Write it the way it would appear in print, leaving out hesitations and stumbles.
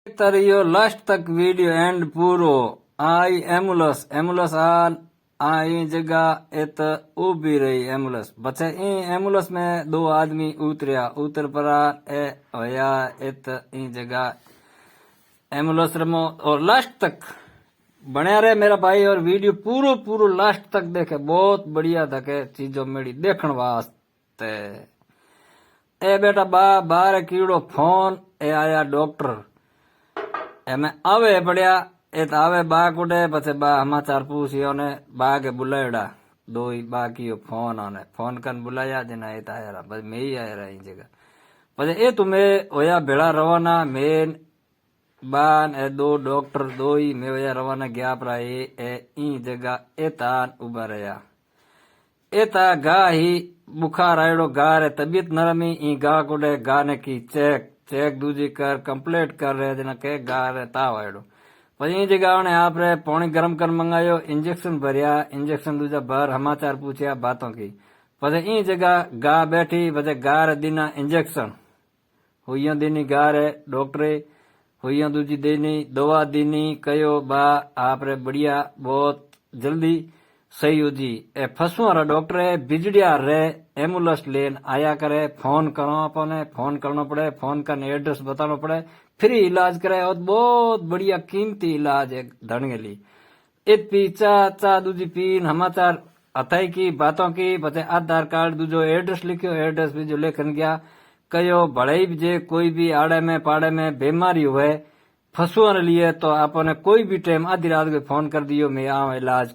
तरियो last तक video and पूरो आई ambulance आई जगह इत उभी रही एम्बुलेंस बचे एम्बुलेंस में दो आदमी उतर पड़ा ए होया इत जगह एम्बुलेंस रमो और लास्ट तक बने रहे मेरा भाई और वीडियो पूरो लास्ट तक देखे बहुत बढ़िया थके चीजों मेरी देखण वास्ते ए बेटा बाहर कीड़ो फोन ए आया डॉक्टर एमे आवे पड़िया ए तो आवे बा कुटे पछे बा समाचार पूछियो ने बा के बुलायड़ा दो ही बाकी फोन आने फोन कन बुलाया जना ए आया बस मैं ही आया रही जगह पछे ए तुम्हें होया भेड़ा रवाना मेन बान ए दो डॉक्टर दो ही मैं होया रवाना गया परा ए ई जगह ए तान उबा रहा ए ता गा ही बुखार आयड़ो गा रे तबीयत नरमी ई गा कुटे गा ने की चेक दूजी कर कंप्लीट कर रहे जना के गा रे ताव आयड़ो पछी जगह ने आप रे पानी गरम कर मंगायो इंजेक्शन भरिया इंजेक्शन दूजा भर समाचार पूछया बातों की पछे ई जगह गा बैठी पछे गा रे दीना इंजेक्शन हुइयों दीनी गा रे डॉक्टरे हुइयों दूजी देनी दवा दीनी कयो बा आप रे बढ़िया बहुत जल्दी सही हो जी ए फसुआ रा डॉक्टर है बिजड़िया रे एम्बुलेंस लेन आया करे फोन करो अपने फोन करना पड़े फोन का एड्रेस बताना पड़े फ्री इलाज करे और बहुत बढ़िया कीमती इलाज है धन के लिए इत पी चा दूजी पीन समाचार अथाई की बातों की बचे आधार कार्ड दूजो एड्रेस लिखियो एड्रेस भी जो लेखन गया कयो भले जे कोई भी आड़े में पाड़े में बीमारी हुए फसुआ लिए तो आपने कोई भी टाइम आधी रात को फोन कर दियो मैं आऊं इलाज